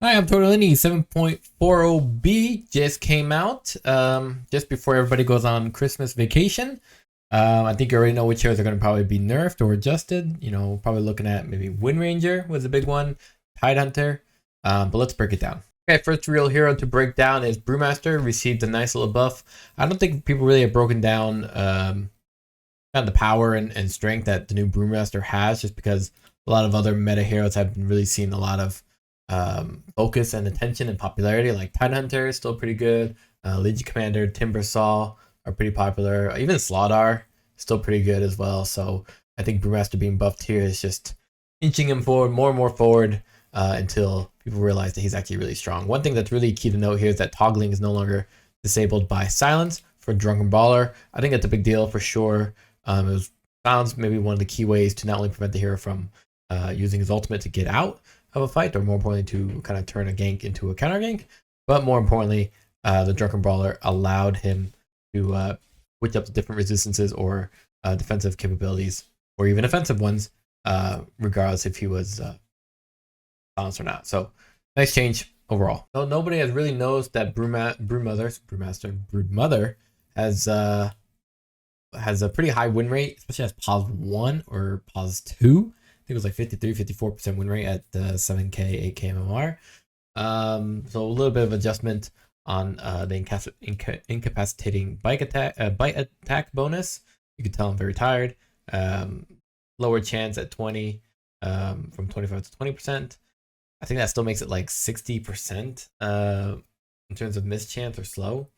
Hi, I'm Torte de Lini. 7.40B just came out just before everybody goes on Christmas vacation. I think you already know which heroes are going to probably be nerfed or adjusted. You know, probably looking at maybe Windranger was a big one, Tidehunter. But let's break it down. Okay, first real hero to break down is Brewmaster. Received a nice little buff. I don't think people really have broken down kind of the power and strength that the new Brewmaster has, just because a lot of other meta heroes have been really seeing a lot of focus and attention and popularity. Like Tidehunter is still pretty good. Legion Commander, Timbersaw are pretty popular. Even Slark still pretty good as well. So I think Brewmaster being buffed here is just inching him forward, more and more forward until people realize that he's actually really strong. One thing that's really key to note here is that toggling is no longer disabled by silence for Drunken Brawler. I think that's a big deal for sure. It was found maybe one of the key ways to not only prevent the hero from using his ultimate to get out of a fight, or more importantly to kind of turn a gank into a counter gank, but more importantly the Drunken Brawler allowed him to switch up the different resistances or defensive capabilities or even offensive ones, regardless if he was balanced or not. So nice change overall. So nobody has really knows that Broodmother has a pretty high win rate, especially as pos 1 or pos 2. I think it was like 53-54% win rate at the 7k 8k mmr. So a little bit of adjustment on the incapacitating bite attack bonus. You can tell I'm very tired. Lower chance at 20 from 25 to 20%. I think that still makes it like 60% in terms of miss chance or slow.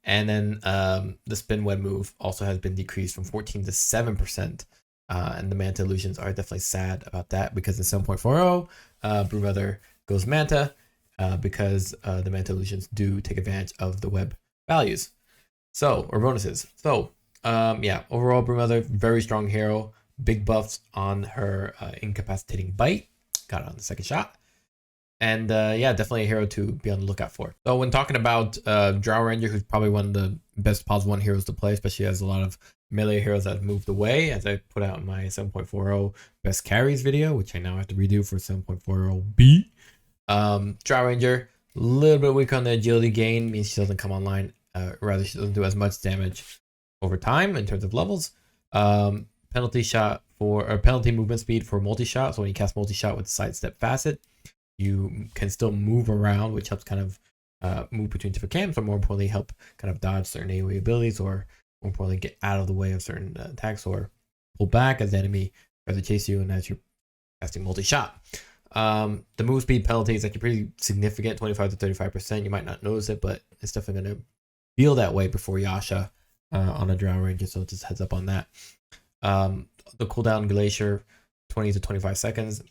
And then the spin web move also has been decreased from 14 to 7%. And the Manta illusions are definitely sad about that, because in 7.40, Brewmother goes Manta because the Manta illusions do take advantage of the web values. So, or bonuses. So, yeah, overall, Brewmother, very strong hero. Big buffs on her incapacitating bite. Got it on the second shot. And yeah, definitely a hero to be on the lookout for. So when talking about Drow Ranger, who's probably one of the best pos 1 heroes to play, especially as a lot of melee heroes that have moved away, as I put out in my 7.40 best carries video, which I now have to redo for 7.40B. Drow Ranger, a little bit weak on the agility gain, means she doesn't come online, rather she doesn't do as much damage over time in terms of levels. Penalty shot for, or penalty movement speed for multi-shot, so when you cast multi-shot with the sidestep facet, you can still move around, which helps kind of move between different camps, or more importantly, help kind of dodge certain AoE abilities, or more importantly, get out of the way of certain attacks, or pull back as the enemy tries to chase you and as you're casting multi-shot. The move speed penalty is actually pretty significant, 25 to 35%. You might not notice it, but it's definitely going to feel that way before Yasha on a Drow Ranger, so just heads up on that. The cooldown Glacier, 20 to 25 seconds.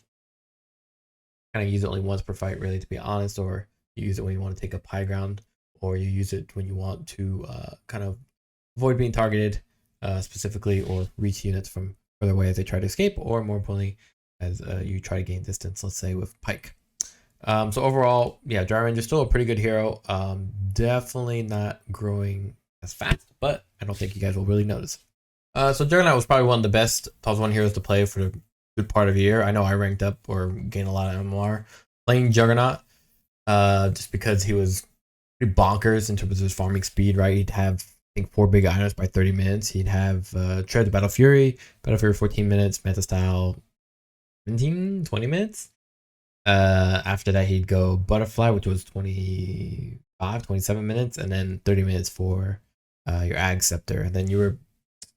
Kind of use it only once per fight, really, to be honest, or you use it when you want to take up high ground, or you use it when you want to kind of avoid being targeted specifically, or reach units from further away as they try to escape, or more importantly, as you try to gain distance, let's say with Pike. So overall, yeah, Drow Ranger is still a pretty good hero. Definitely not growing as fast, but I don't think you guys will really notice. So Juggernaut was probably one of the best pos 1 heroes to play for the good part of the year. I know I ranked up or gained a lot of MMR playing Juggernaut, just because he was pretty bonkers in terms of his farming speed, right? He'd have, I think, 4 big items by 30 minutes. He'd have Tread to Battle Fury 14 minutes, Manta Style 17, 20 minutes. After that, he'd go Butterfly, which was 27 minutes, and then 30 minutes for your Ag Scepter. And then you were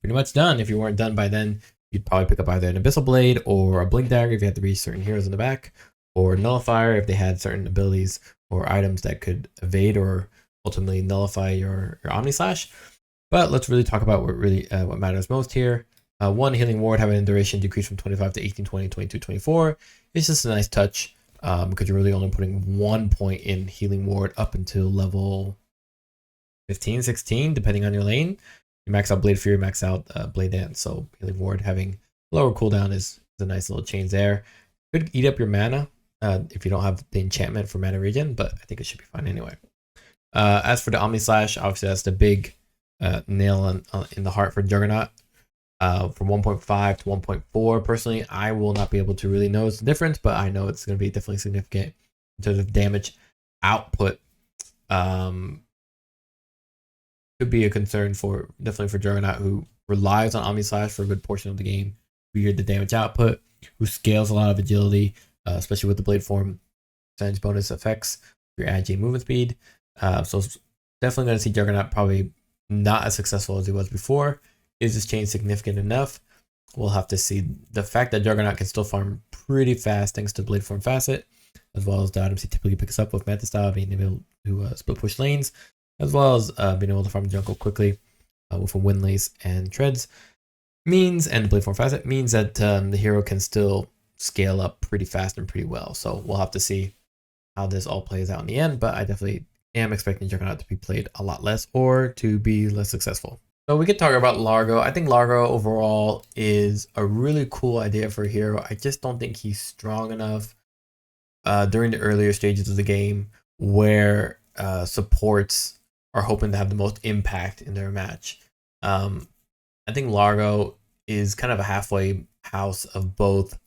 pretty much done. If you weren't done by then, you'd probably pick up either an Abyssal Blade or a Blink Dagger if you had to reach certain heroes in the back, or Nullifier if they had certain abilities or items that could evade or ultimately nullify your Omni Slash. But let's really talk about what matters most here. 1, Healing Ward having a duration decreased from 25 to 18, 20, 22, 24. It's just a nice touch because you're really only putting 1 point in Healing Ward up until level 15, 16, depending on your lane. You max out Blade Fury, max out Blade Dance. So Healing Ward having lower cooldown is a nice little change there. Could eat up your mana if you don't have the enchantment for mana regen, but I think it should be fine anyway. As for the Omni Slash, obviously that's the big nail in the heart for Juggernaut. From 1.5 to 1.4, personally, I will not be able to really notice the difference, but I know it's going to be definitely significant in terms of damage output, could be a concern for definitely for Juggernaut, who relies on Omni Slash for a good portion of the game. Weird the damage output, who scales a lot of agility, especially with the blade form percentage bonus effects for your ag movement speed. So definitely going to see Juggernaut probably not as successful as he was before. Is this change significant enough? We'll have to see. The fact that Juggernaut can still farm pretty fast thanks to blade form facet, as well as the items he typically picks up with Manta Style, being able to split push lanes, as well as being able to farm jungle quickly with a wind lace and treads, and the blade form facet means that the hero can still scale up pretty fast and pretty well. So we'll have to see how this all plays out in the end, but I definitely am expecting Juggernaut to be played a lot less or to be less successful. So we could talk about Largo. I think Largo overall is a really cool idea for a hero. I just don't think he's strong enough during the earlier stages of the game where supports are hoping to have the most impact in their match. I think Largo is kind of a halfway house of both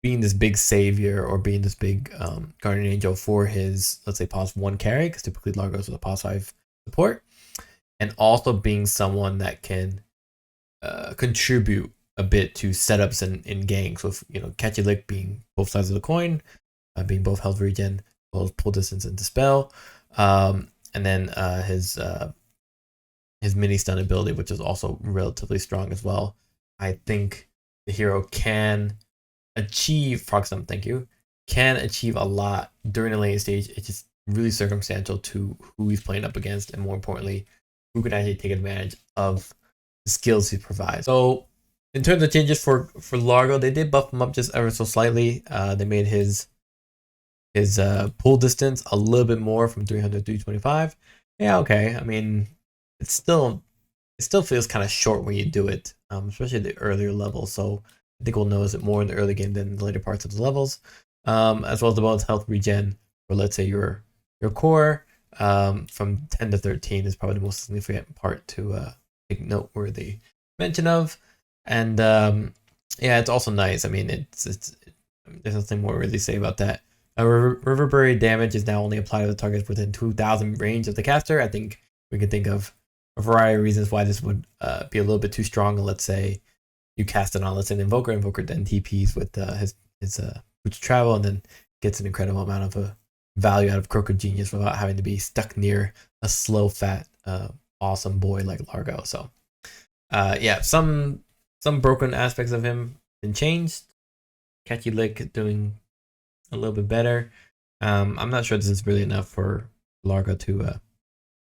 being this big savior or being this big guardian angel for his, let's say, pause 1 carry, because typically Largo's with a pause 5 support, and also being someone that can contribute a bit to setups and ganks, with catchy lick being both sides of the coin, being both health regen, as well as pull distance and dispel, and then his mini stun ability, which is also relatively strong as well. I think the hero can achieve proxim, can achieve a lot during the late stage. It's just really circumstantial to who he's playing up against, and more importantly, who can actually take advantage of the skills he provides. So in terms of changes for Largo, they did buff him up just ever so slightly. They made his pull distance a little bit more from 300 to 325. Yeah, okay. I mean, it still feels kind of short when you do it, especially at the earlier levels. So I think we'll notice it more in the early game than the later parts of the levels, as well as the bonus health regen for, let's say, your core from 10 to 13 is probably the most significant part to take noteworthy mention of. And yeah, it's also nice. I mean, it's there's nothing more to really say about that. Reverberate damage is now only applied to the targets within 2,000 range of the caster. I think we can think of a variety of reasons why this would be a little bit too strong. Let's say you cast it on, let's say, an Invoker then TPs with his Boots Travel, and then gets an incredible amount of value out of Crooked Genius without having to be stuck near a slow, fat, awesome boy like Largo. So yeah, some broken aspects of him been changed. Catchy Lick doing a little bit better. I'm not sure this is really enough for Largo to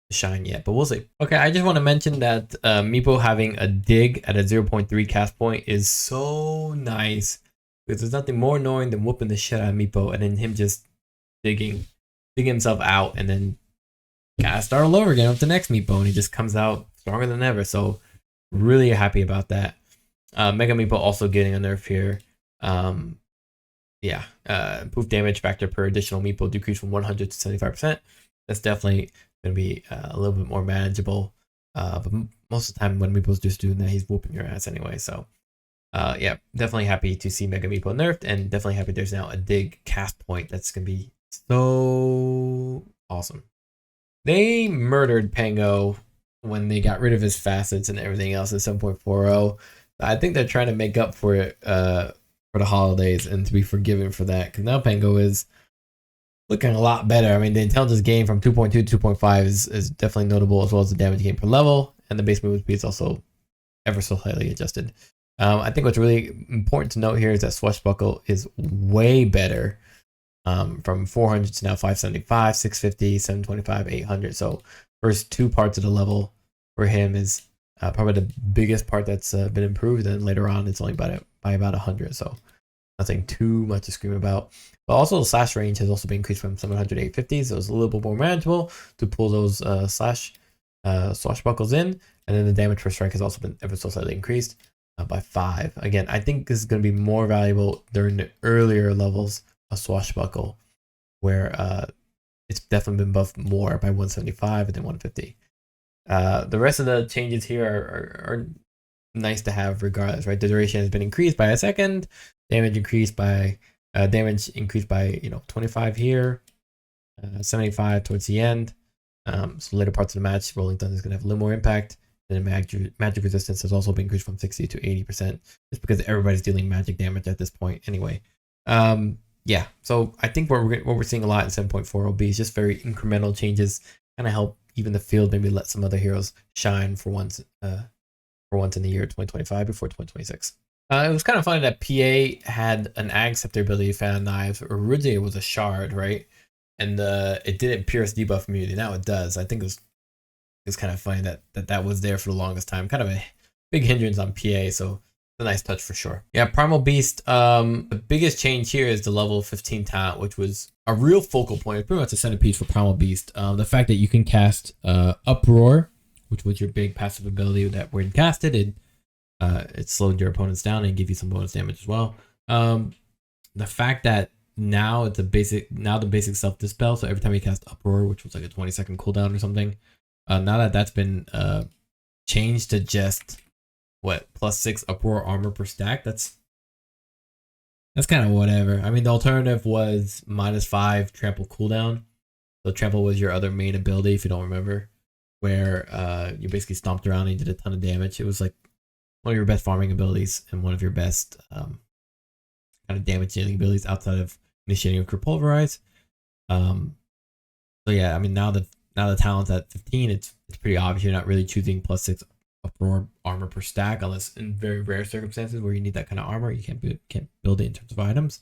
shine yet, but we'll see. Okay, I just want to mention that Meepo having a dig at a 0.3 cast point is so nice, because there's nothing more annoying than whooping the shit out of Meepo and then him just digging himself out, and then gotta start all over again with the next Meepo, and he just comes out stronger than ever. So really happy about that. Mega Meepo also getting a nerf here. Yeah, improved damage factor per additional Meepo decreased from 100 to 75%. That's definitely going to be a little bit more manageable. But most of the time when Meepo's just doing that, he's whooping your ass anyway. So yeah, definitely happy to see Mega Meepo nerfed, and definitely happy there's now a dig cast point that's going to be so awesome. They murdered Pango when they got rid of his facets and everything else at 7.40. I think they're trying to make up for it for the holidays and to be forgiven for that, because now Pango is looking a lot better. I mean, the intelligence gain from 2.2 to 2.5 is definitely notable, as well as the damage gain per level, and the base movement speed is also ever so slightly adjusted. I think what's really important to note here is that Swashbuckle is way better, from 400 to now 575, 650, 725, 800. So first two parts of the level for him is probably the biggest part that's been improved, and later on it's only by about 100. So nothing too much to scream about. But also the slash range has also been increased from 700 to 850, so it's a little bit more manageable to pull those swashbuckles in. And then the damage per strike has also been ever so slightly increased by 5. Again, I think this is going to be more valuable during the earlier levels of Swashbuckle, where it's definitely been buffed more by 175 and then 150. The rest of the changes here are nice to have regardless, right? The duration has been increased by a second, damage increased by Damage increased by 25 here, 75 towards the end. So later parts of the match, Rolling Thunder is going to have a little more impact. And then magic resistance has also been increased from 60 to 80%, just because everybody's dealing magic damage at this point anyway. Yeah, so I think what we're seeing a lot in 7.4 will be just very incremental changes, kind of help even the field maybe let some other heroes shine for once in the year 2025 before 2026. It was kind of funny that PA had an acceptor ability, Fan of Knives. Originally it was a shard, right? And it didn't pierce debuff immunity. Now it does. I think it was kind of funny that was there for the longest time. Kind of a big hindrance on PA, so it's a nice touch for sure. Yeah, Primal Beast. The biggest change here is the level 15 talent, which was a real focal point. It's pretty much a centerpiece for Primal Beast. The fact that you can cast Uproar, which was your big passive ability that when casted, it slowed your opponents down and give you some bonus damage as well. The fact that now the basic self dispel, so every time you cast Uproar, which was like a 20-second cooldown or something, now that that's been changed to just what, +6 Uproar armor per stack, that's kind of whatever. I mean, the alternative was -5 trample cooldown. So trample was your other main ability, if you don't remember, where you basically stomped around and did a ton of damage. It was like one of your best farming abilities and one of your best kind of damage dealing abilities outside of initiating with Pulverize. So yeah, I mean, now the talent's at 15, it's pretty obvious you're not really choosing +6 Uproar armor per stack unless in very rare circumstances where you need that kind of armor. You can't build it in terms of items.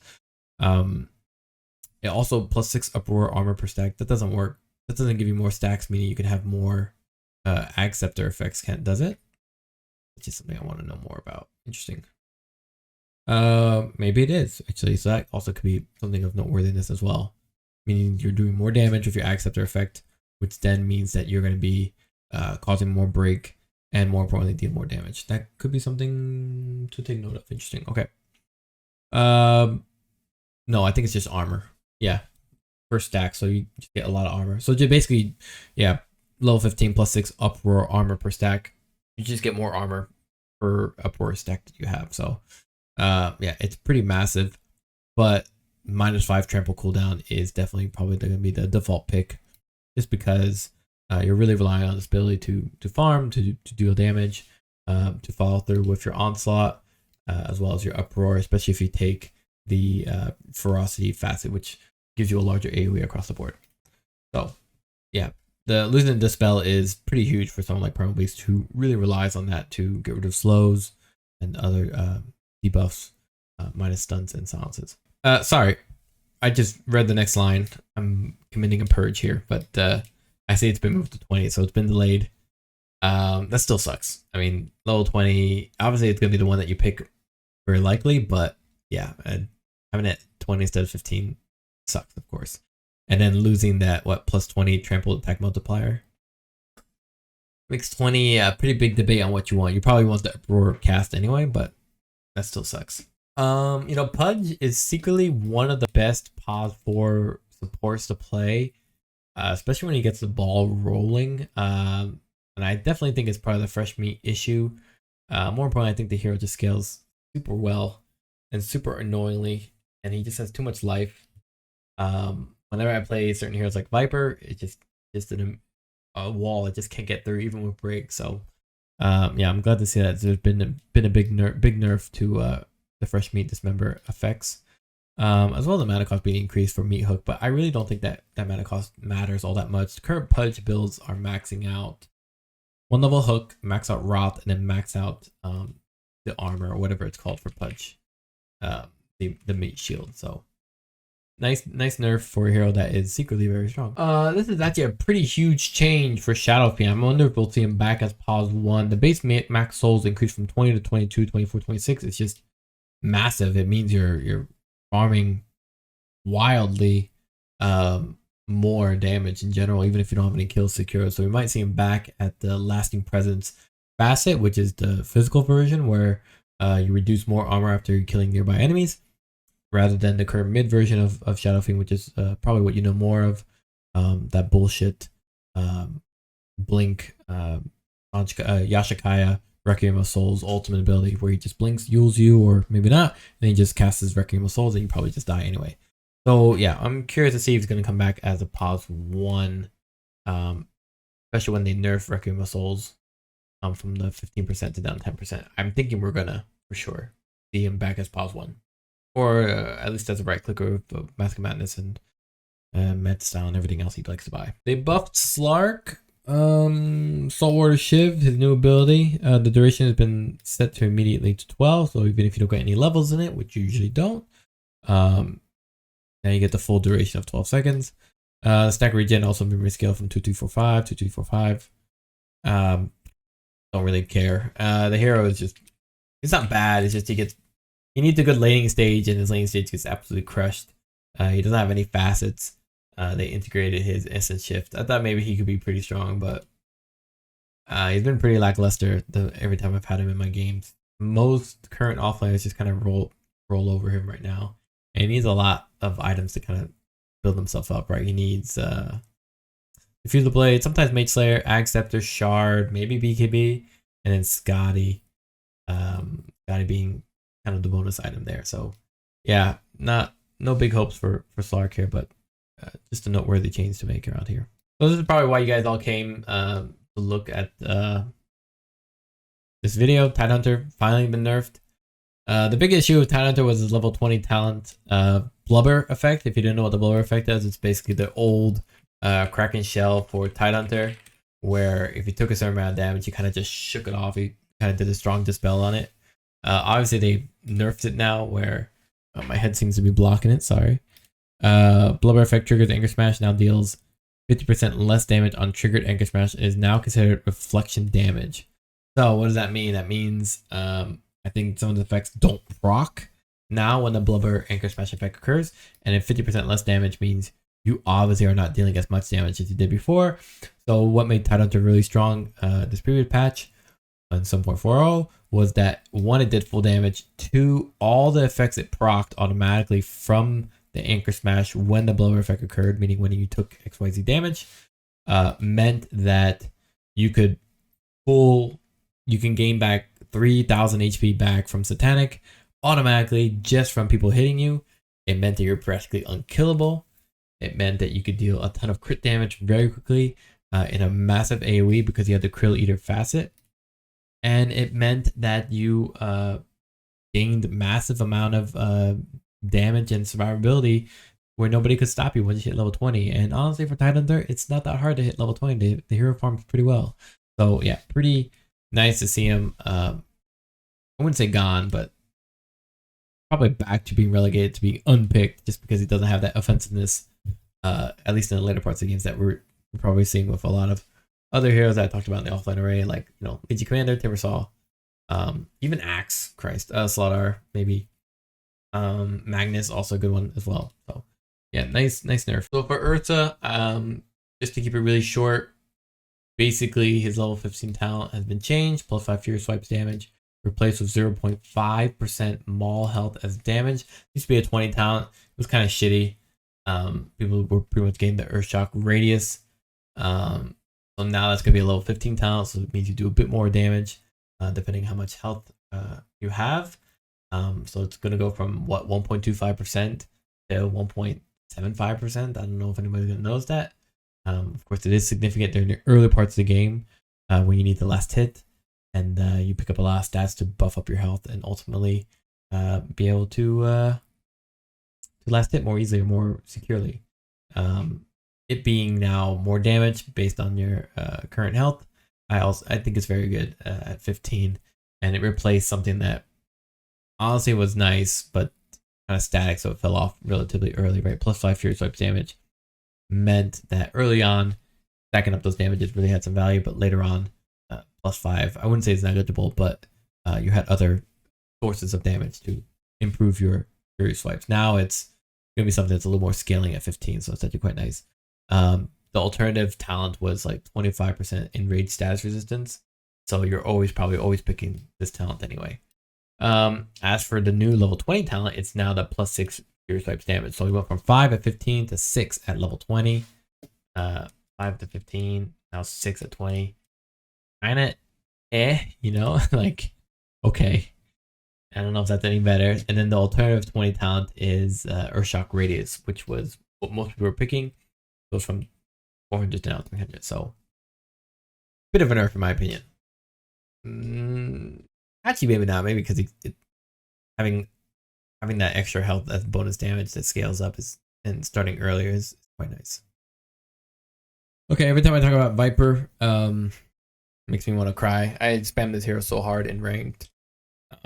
It also +6 Uproar armor per stack, that doesn't work. That doesn't give you more stacks, meaning you can have more acceptor effects. Does it? Which is something I want to know more about. Interesting. Maybe it is actually. So that also could be something of noteworthiness as well. Meaning you're doing more damage with your acceptor effect, which then means that you're going to be causing more break and more importantly deal more damage. That could be something to take note of. Interesting. Okay. No, I think it's just armor. Yeah, per stack. So you just get a lot of armor. So just basically, yeah, level 15 +6 Uproar armor per stack. You just get more armor per Uproar stack that you have. So yeah, it's pretty massive, but -5 trample cooldown is definitely probably going to be the default pick, just because you're really relying on this ability to farm, to deal damage, to follow through with your onslaught, as well as your Uproar, especially if you take the ferocity facet, which gives you a larger AoE across the board. So yeah, the losing the dispel is pretty huge for someone like Primal Beast, who really relies on that to get rid of slows and other debuffs, minus stuns and silences. Sorry, I just read the next line. I'm committing a purge here, but I say it's been moved to 20, so it's been delayed. That still sucks. I mean, level 20, obviously it's going to be the one that you pick very likely, but yeah, having it 20 instead of 15 sucks, of course. And then losing that, +20 trample attack multiplier. Makes 20 a pretty big debate on what you want. You probably want the Uproar cast anyway, but that still sucks. Pudge is secretly one of the best pause 4 supports to play, especially when he gets the ball rolling. And I definitely think it's part of the fresh meat issue. More importantly, I think the hero just scales super well and super annoyingly, and he just has too much life. Whenever I play certain heroes like Viper, it just a wall. It just can't get through even with break. So yeah, I'm glad to see that there's been a big nerf to the fresh meat dismember effects, as well as the mana cost being increased for meat hook. But I really don't think that mana cost matters all that much. The current Pudge builds are maxing out 1 level hook, max out Rot, and then max out the armor or whatever it's called for Pudge, the meat shield. So nice nerf for a hero that is secretly very strong. This is actually a pretty huge change for Shadow Fiend. I wonder if we'll see him back as pause 1. The base max souls increased from 20 to 22, 24, 26. It's just massive. It means you're farming wildly more damage in general, even if you don't have any kills secured. So we might see him back at the lasting presence facet, which is the physical version where you reduce more armor after killing nearby enemies, rather than the current mid version of Shadow Fiend, which is probably what you know more of, that bullshit blink Yashikaya Requiem of Souls ultimate ability where he just blinks, yules you, or maybe not, and he just casts his Requiem of Souls and you probably just die anyway. So yeah, I'm curious to see if he's going to come back as a pos 1, especially when they nerf Requiem of Souls from the 15% to down 10%. I'm thinking we're going to, for sure, see him back as pos 1. Or at least as a right clicker of Mask of Madness and Med Style and everything else he likes to buy. They buffed Slark. Saltwater Shiv, his new ability. The duration has been set to immediately to 12, so even if you don't get any levels in it, which you usually don't, now you get the full duration of 12 seconds. Stack regen also been rescaled from 2245 to 2245. Don't really care. The hero is just, it's not bad, it's just he needs a good laning stage, and his laning stage gets absolutely crushed. He doesn't have any facets. They integrated his instant shift. I thought maybe he could be pretty strong, but he's been pretty lackluster every time I've had him in my games. Most current offliners just kind of roll over him right now. And he needs a lot of items to kind of build himself up, right? He needs Diffuse the Blade, sometimes Mage Slayer, Ag Scepter, Shard, maybe BKB, and then Scotty. Scotty being kind of the bonus item there. So yeah, no big hopes for Slark here, but just a noteworthy change to make around here. So this is probably why you guys all came to look at this video. Tidehunter finally been nerfed. The big issue with Tidehunter was his level 20 talent blubber effect. If you didn't know what the blubber effect is, it's basically the old Kraken shell for Tidehunter, where if you took a certain amount of damage, you kind of just shook it off. You kind of did a strong dispel on it. Obviously, they nerfed it now, where my head seems to be blocking it. Sorry. Blubber effect triggers Anchor Smash, now deals 50% less damage on triggered Anchor Smash. It is now considered reflection damage. So what does that mean? That means I think some of the effects don't proc now when the Blubber Anchor Smash effect occurs, and if 50% less damage means you obviously are not dealing as much damage as you did before. So what made Tidehunter really strong this previous patch on 7.40 was that 1, it did full damage, 2, all the effects it procced automatically from the Anchor Smash when the Blubber effect occurred, meaning when you took XYZ damage, meant that you can gain back 3,000 HP back from Satanic automatically just from people hitting you. It meant that you're practically unkillable. It meant that you could deal a ton of crit damage very quickly in a massive AoE because you had the Krill Eater facet. And it meant that you gained massive amount of damage and survivability where nobody could stop you once you hit level 20. And honestly, for Tidehunter, it's not that hard to hit level 20. The hero farms pretty well. So yeah, pretty nice to see him. I wouldn't say gone, but probably back to being relegated to being unpicked just because he doesn't have that offensiveness, at least in the later parts of the games that we're probably seeing with a lot of other heroes that I talked about in the offline array, like, you know, Legion Commander, Timbersaw, even Axe, Slaughter, maybe. Magnus, also a good one as well. So yeah, nice nerf. So for Ursa, just to keep it really short, basically his level 15 talent has been changed. +5 Fury Swipes damage, replaced with 0.5% Maul health as damage. Used to be a 20 talent. It was kind of shitty. People were pretty much getting the Earthshock radius. So now that's gonna be a level 15 talent, so it means you do a bit more damage, depending how much health you have. So it's gonna go from what, 1.25% to 1.75%. I don't know if anybody's gonna notice that. Of course, it is significant during the early parts of the game when you need the last hit, and you pick up a lot of stats to buff up your health and ultimately be able to last hit more easily or more securely. It being now more damage based on your current health, I think it's very good at 15, and it replaced something that honestly was nice but kind of static, so it fell off relatively early, right? +5 Fury Swipes damage meant that early on stacking up those damages really had some value, but later on +5, I wouldn't say it's negligible, but you had other sources of damage to improve your Fury Swipes. Now it's gonna be something that's a little more scaling at 15, so it's actually quite nice. The alternative talent was like 25% enraged status resistance, so you're probably always picking this talent anyway. As for the new level 20 talent, it's now the +6 Fury Swipes damage. So we went from 5 at 15 to 6 at level 20. 5 to 15, now 6 at 20. Kinda you know, like, okay. I don't know if that's any better. And then the alternative 20 talent is Earthshock Radius, which was what most people were picking. Goes from 400 down to 300. So, bit of a nerf in my opinion. Actually, maybe not. Maybe because having that extra health as bonus damage that scales up and starting earlier is quite nice. Okay, every time I talk about Viper, makes me want to cry. I spammed this hero so hard in ranked,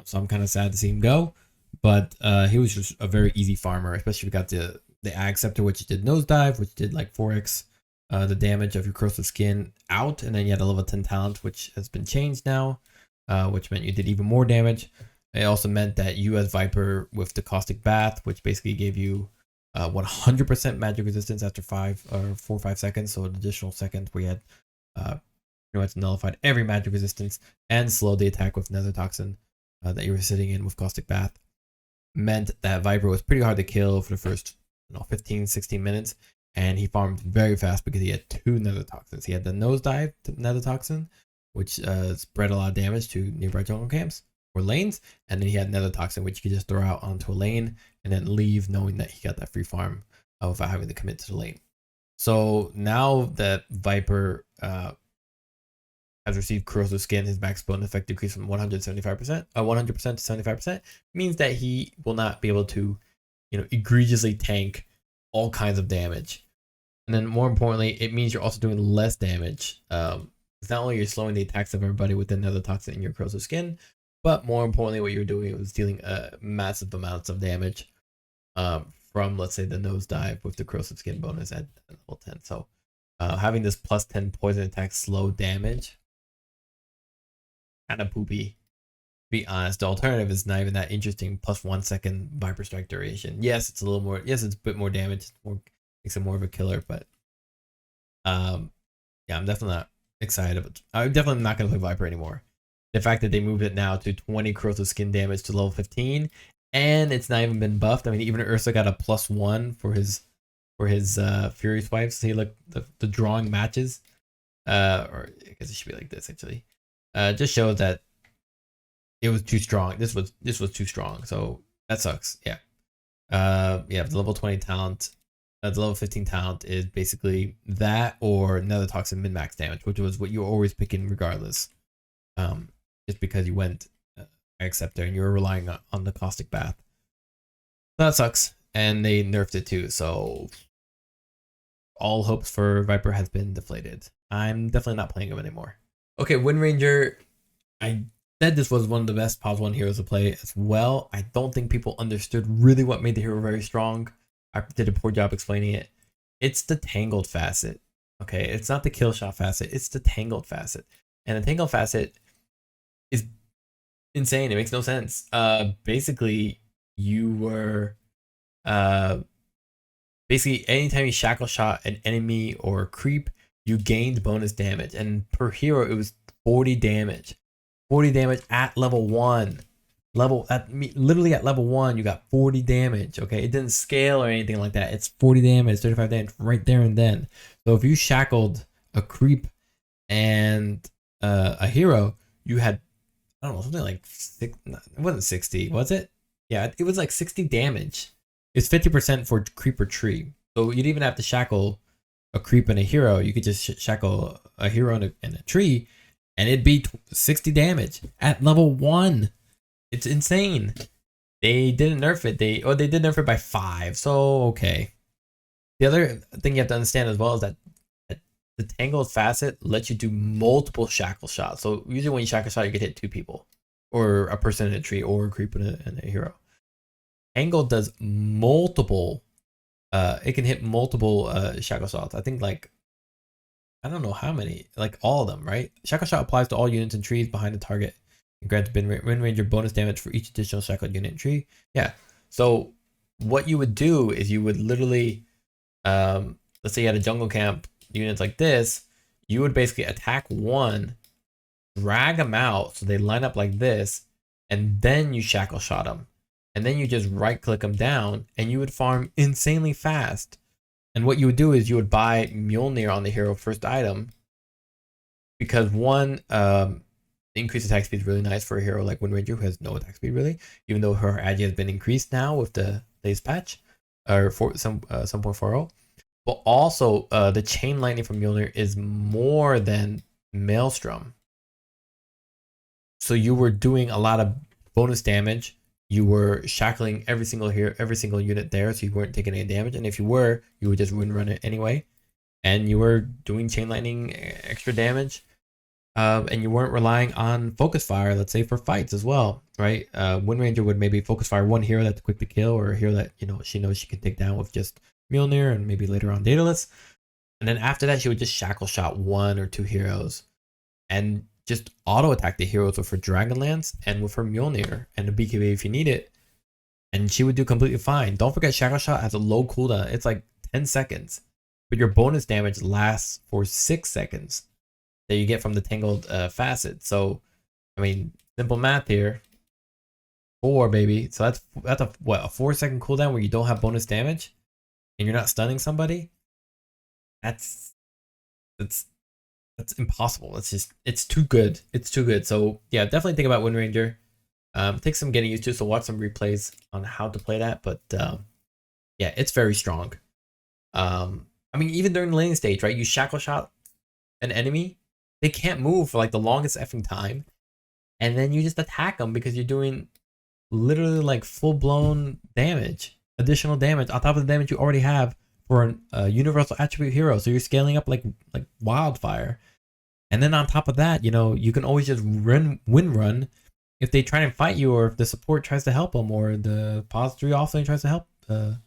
so I'm kind of sad to see him go. But he was just a very easy farmer, especially if you got the Ag Scepter, which did nosedive, which did like 4x the damage of your corrosive skin out, and then you had a level 10 talent, which has been changed now, which meant you did even more damage. It also meant that you as Viper with the Caustic Bath, which basically gave you 100% magic resistance after 4 or 5 seconds, so an additional second where you had pretty much nullified every magic resistance and slowed the attack with Nether Toxin that you were sitting in with Caustic Bath, meant that Viper was pretty hard to kill for the first 15-16 minutes, and he farmed very fast because he had 2 Nether Toxins. He had the Nosedive Nether Toxin, which spread a lot of damage to nearby jungle camps or lanes, and then he had Nether Toxin, which you could just throw out onto a lane and then leave knowing that he got that free farm without having to commit to the lane. So now that Viper has received corrosive skin, his max bonus effect decreased from 100% to 75%, means that he will not be able to, egregiously tank all kinds of damage. And then more importantly, it means you're also doing less damage. It's not only you're slowing the attacks of everybody with another toxin in your corrosive skin, but more importantly, what you're doing was dealing massive amounts of damage from, let's say, the nosedive with the corrosive skin bonus at level 10. So having this plus 10 poison attack slow damage, kind of poopy. To be honest, the alternative is not even that interesting. Plus 1 second Viper Strike duration. Yes, it's a little more. Yes, it's a bit more damage. Makes it more of a killer, but yeah, I'm definitely not excited. But I'm definitely not gonna play Viper anymore. The fact that they moved it now to 20 corrosive skin damage to level 15, and it's not even been buffed. I mean, even Ursa got a +1 for his Fury swipes. See, look, the drawing matches. Or I guess it should be like this actually. Just shows that it was too strong. This was too strong. So that sucks. Yeah. Yeah, the level 20 talent, the level 15 talent is basically that or another toxin min-max damage, which was what you were always picking regardless. Just because you went Ag Scepter and you were relying on the Caustic Bath. So that sucks. And they nerfed it too. So all hopes for Viper has been deflated. I'm definitely not playing him anymore. Okay, Windranger. I said this was one of the best Pause 1 heroes to play as well. I don't think people understood really what made the hero very strong. I did a poor job explaining it. It's the Tangled facet. Okay, it's not the Kill Shot facet. It's the Tangled facet. And the Tangled facet is insane. It makes no sense. Basically, you were... basically, anytime you Shackle Shot an enemy or a creep, you gained bonus damage. And per hero, it was 40 damage. 40 damage at level 1. Literally at level 1, you got 40 damage. Okay, it didn't scale or anything like that. It's 40 damage, 35 damage right there and then. So if you shackled a creep and a hero, you had, I don't know, something like it wasn't 60, was it? Yeah, it was like 60 damage. It's 50% for creep or tree. So you didn't even have to shackle a creep and a hero. You could just shackle a hero and a tree, and it'd be 60 damage at level 1. It's insane. They didn't nerf it. They did nerf it by 5. So okay. The other thing you have to understand as well is that the Tangled facet lets you do multiple shackle shots. So usually when you shackle shot, you can hit 2 people, or a person in a tree, or a creep and a hero. Tangled does multiple. It can hit multiple shackle shots. I think like, I don't know how many, like all of them, right? Shackle shot applies to all units and trees behind the target and grants Windranger bonus damage for each additional shackled unit and tree. Yeah. So what you would do is you would literally, let's say you had a jungle camp units like this, you would basically attack one, drag them out so they line up like this, and then you shackle shot them. And then you just right click them down and you would farm insanely fast. And what you would do is you would buy Mjolnir on the hero first item, because one, The increased attack speed is really nice for a hero like Windranger, who has no attack speed really, even though her agi has been increased now with the latest patch, or for some 7.40. But also, the chain lightning from Mjolnir is more than Maelstrom. So you were doing a lot of bonus damage. You were shackling every single unit there, so you weren't taking any damage. And if you were, you would just run it anyway. And you were doing chain lightning extra damage. And you weren't relying on focus fire, let's say, for fights as well, right? Windranger would maybe focus fire one hero that's quick to kill, or a hero that, you know, she knows she can take down with just Mjolnir and maybe later on Daedalus. And then after that, she would just shackle shot 1 or 2 heroes and just auto attack the heroes with her Dragonlance and with her Mjolnir and the BKB if you need it. And she would do completely fine. Don't forget, shackle shot has a low cooldown. It's like 10 seconds, but your bonus damage lasts for 6 seconds that you get from the tangled facet. So, I mean, simple math here. 4, baby. So that's a 4-second cooldown where you don't have bonus damage and you're not stunning somebody. That's impossible. It's too good. It's too good. So yeah, definitely think about Windranger. Take some getting used to. So watch some replays on how to play that. But yeah, it's very strong. I mean, even during the laning stage, right? You shackle shot an enemy, they can't move for like the longest effing time, and then you just attack them because you're doing literally like full blown damage, additional damage on top of the damage you already have for a universal attribute hero. So you're scaling up like wildfire. And then on top of that, you know, you can always just run if they try and fight you, or if the support tries to help them, or the pause 3 offlane tries to help the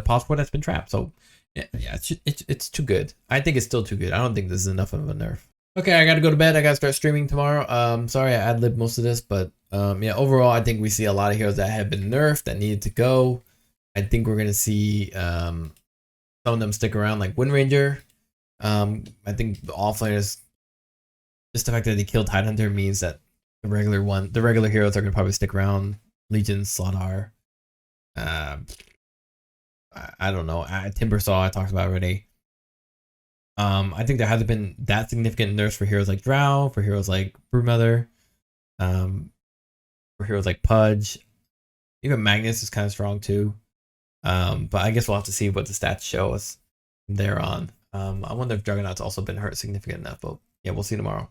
pause 4 that's been trapped. So yeah, it's too good. I think it's still too good. I don't think this is enough of a nerf. Okay, I gotta go to bed. I gotta start streaming tomorrow. Sorry I ad-libbed most of this, but yeah, overall I think we see a lot of heroes that have been nerfed that needed to go. I think we're gonna see some of them stick around, like Windranger. I think the offlaners, just the fact that they killed Tidehunter means that the regular heroes are gonna probably stick around. Legion, Slardar. I don't know. Timbersaw I talked about already. I think there hasn't been that significant nerfs for heroes like Drow, for heroes like Broodmother, for heroes like Pudge. Even Magnus is kind of strong too. But I guess we'll have to see what the stats show us from there on. I wonder if Juggernaut's also been hurt significant enough, but yeah, we'll see tomorrow.